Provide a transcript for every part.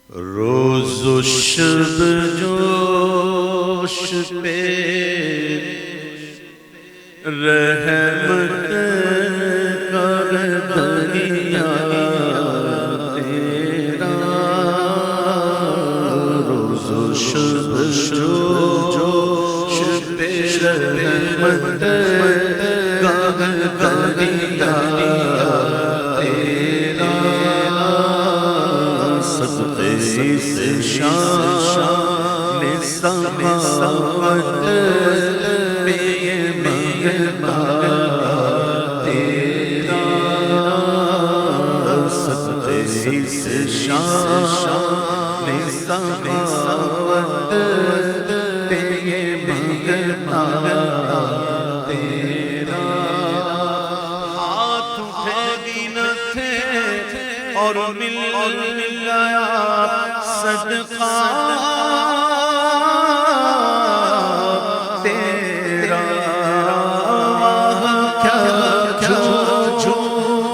روز و شب جوش پہ رحمت کر دریا تیرا، روز و شب جوش پہ رحمت کر دریا تیرا، صدقے اس شان سماوت پہ یہ مغربہ تیرا، صدقے اس شان سماوت پہ یہ مغربہ تیرا، ہاتھ اٹھے بھی نہ تھے اور مل گیا صدقہ تیرا، کیا جو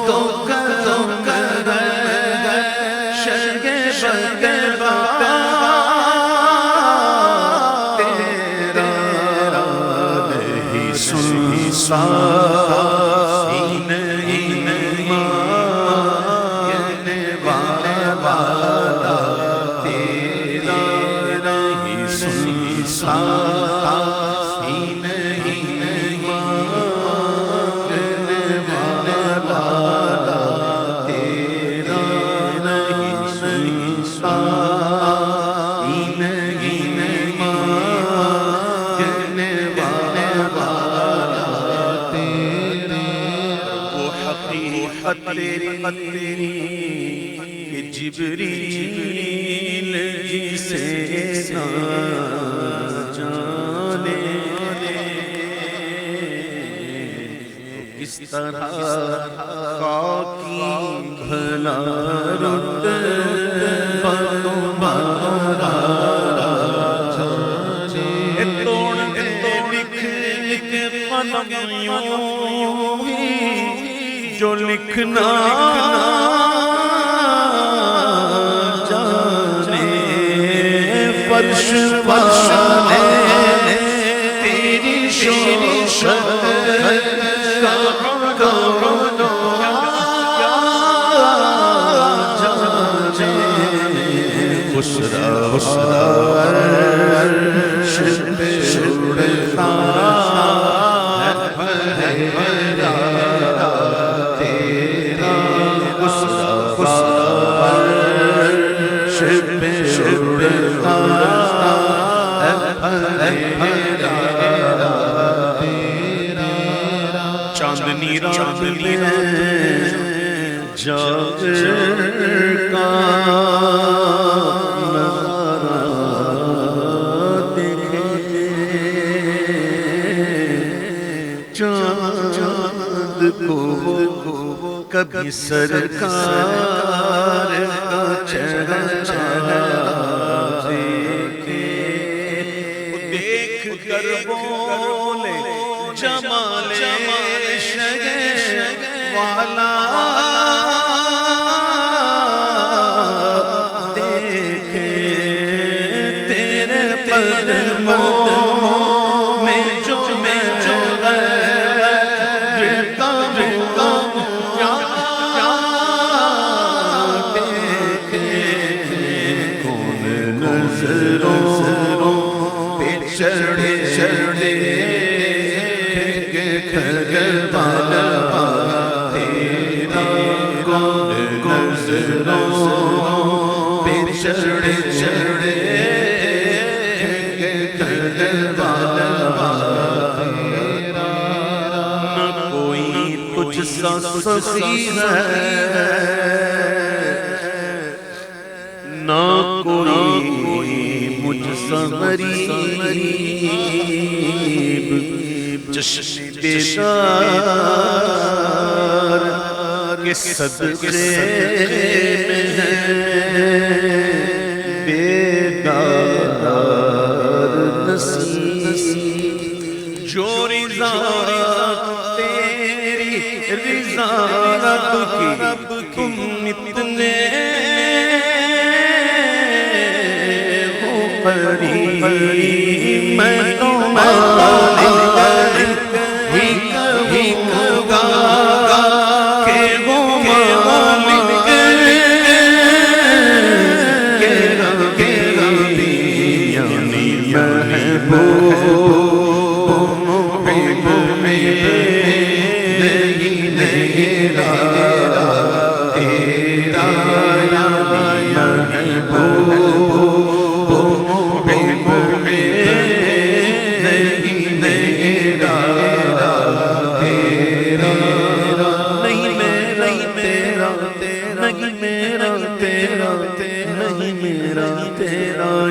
تو کر شرگے بقا تیرا، نہیں سنسا تیری کہ جبریل جسے نہ جانے کس طرح کی بھلا رتبہ تمہارا جانے، توڑتے لکھ قلم یوں ہی جو لکھنا جانے، فرش والے تیری شوقت کا جانے، خسرا عرش پہ اڑتا چاندنی رات میں جاگ کا نظارہ دیکھے، چاند کو کبھی سرکار کا چہرہ دیکھ کر بولے جمال شگے والا، دیکھے تیرے قدموں میں جو گرتا ہوں، دیکھے کون نظروں پہ چڑھے تیرا، کون نظروں پہ چڑھے نہ کوئی تجھ سا سخی ہے، نہ کوئی مجھ سا غریب، جشن بیدار کے صدقے میں ہے بیدار نصیب، جو رضا تیری رضا رب کی تم اتنے قریب میں تو مالک ہی کہوں گا کہ وہ مالک کے ربی یعنی محبوب نہیں تیرا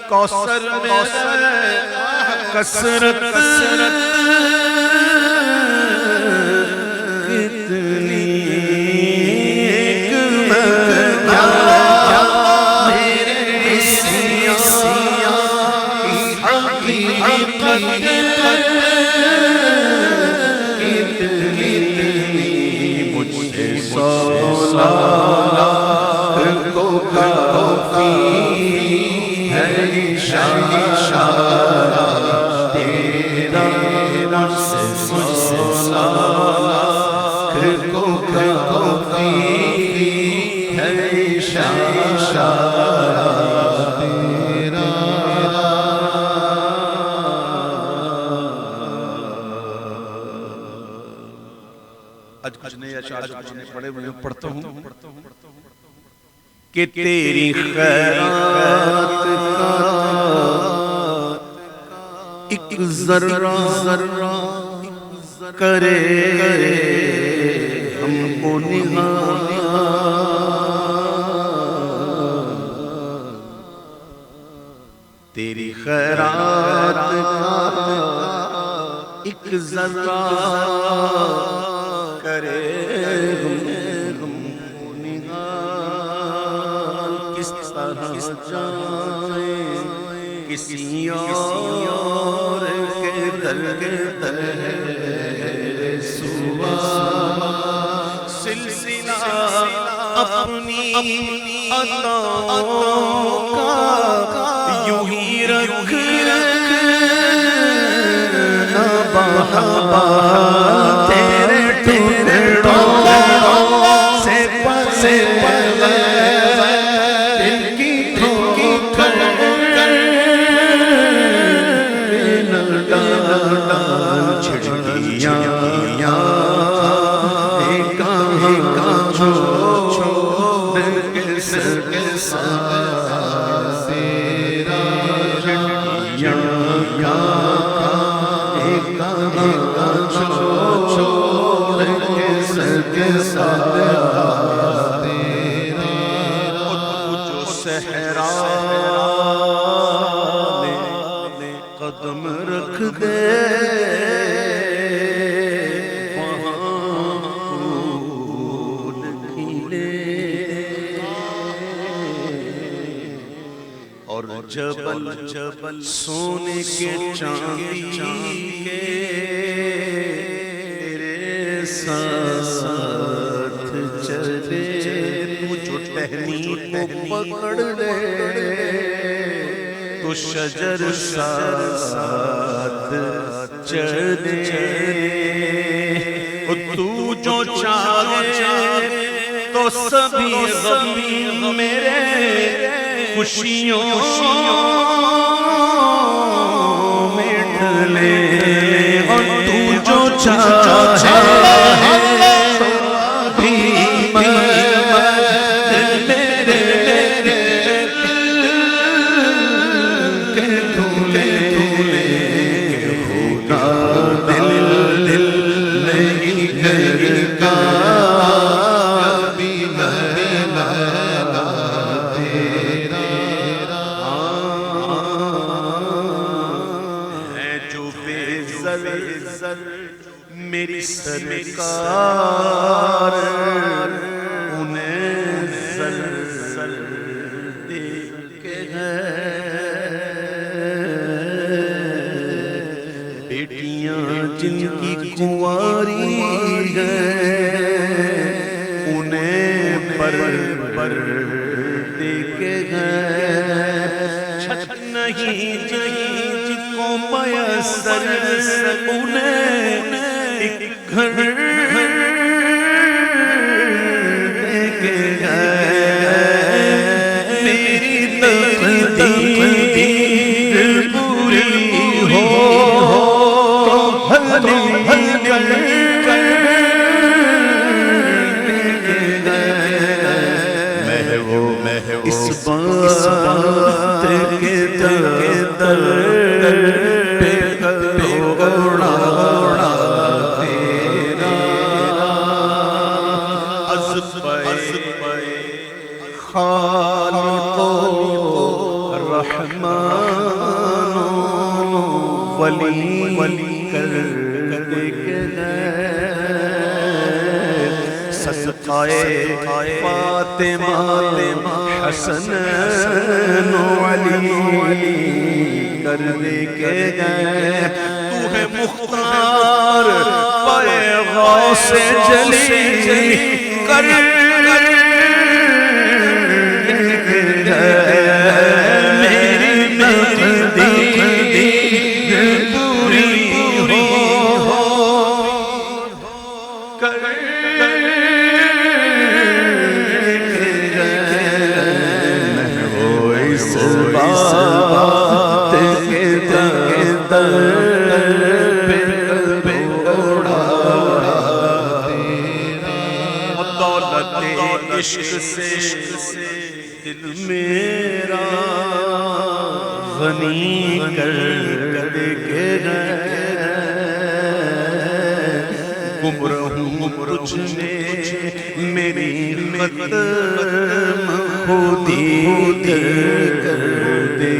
کوثر میں کثرت کتنی میرے سیاں حقیقت کتنی مجھ سے سولا کو کافی تیرا مجھ سے سولا کو کافی ہے اشارہ تیرا آج کچھ نئے اشعار کچھ نئے پڑھے میں پڑھتا ہوں کہ تیری خیرات کا ایک ذرہ کرے ہم کو نہاد تیری خیرات کا ایک ذرہ کرے کسی اور کے در صبح سلسلہ اپنی عطاؤں کا یوں ہی رکھنا بہا تیرے ٹکڑوں سے قدم رکھ دے اور جبل سونے کے چاندی کے تیرے ساتھ چلے جو ٹہنی کو پکڑ لے تو شجر ساتھ چلے تو جو چاہے تو سبھی غم میرے خوشیوں میں ڈھلے اور تو جو چاہے بھی میری سرکار انہیں سر دے کے بیٹیاں جن کی کنواری ہیں انہیں پر دے کے چھت نہیں جن کو میسر انہیں ایک گھر دے کے میری تقدیر پوری ہو اس بات کے در پہ کروڑا خالق رحمان ولی کر کے صدقائے فاطمہ حسن علی کر دے کے تو ہے مختار پائے غوث جلی کر عشق سے دل میرا غنی کر دے کے گمراہ ہوں تجھ میں میری ختم خودی کر دے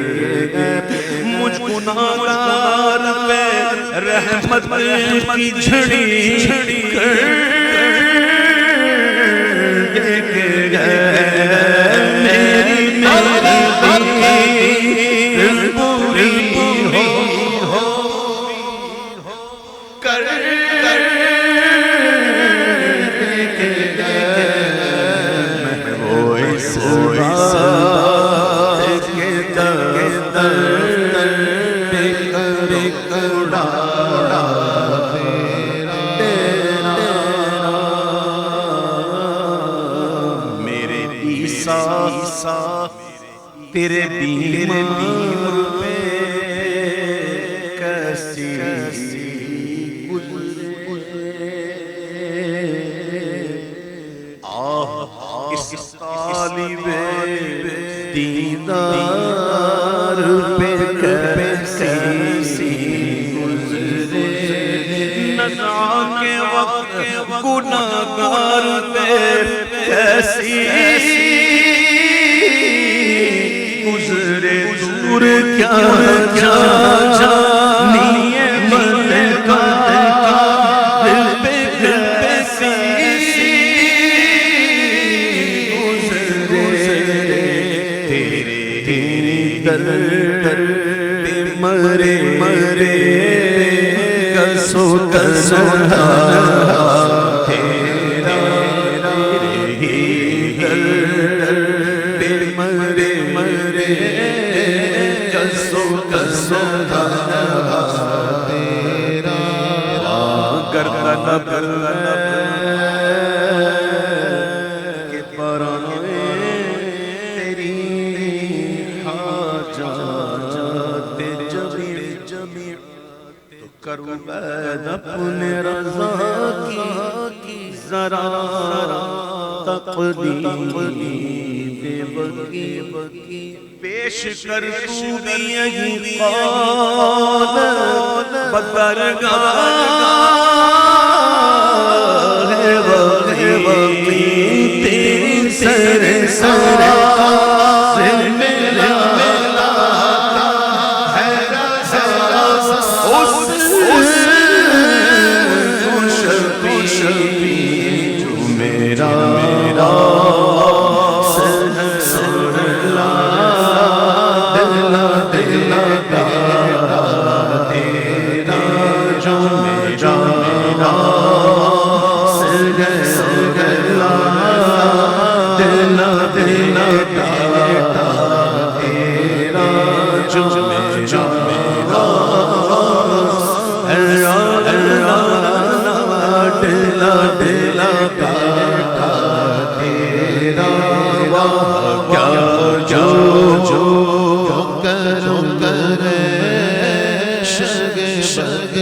کے مجھ گناہگار پہ رحمت کی جھڑی کر میری پوری ہو کر وہ اس بات کے در پہ کروڑا تیرے بیمار پہ کیسی آہ اس طالب دیدار پہ کیسی گزرے نزع کے وقت گناہگار پہ کیسی گزرے دور کیا جانی من کا دل پہ کیسی گزرے تیرے در پہ مرے کسو کہ برائے تیری حاجات جمیع تو کرو میں اپنے رضا کی ذرا تقدیم بکی پیش کر تو بھی یہی قول بدرگاہ ہے وقی تیری سرکار ملا ہے اس شفیع جو میرا شگ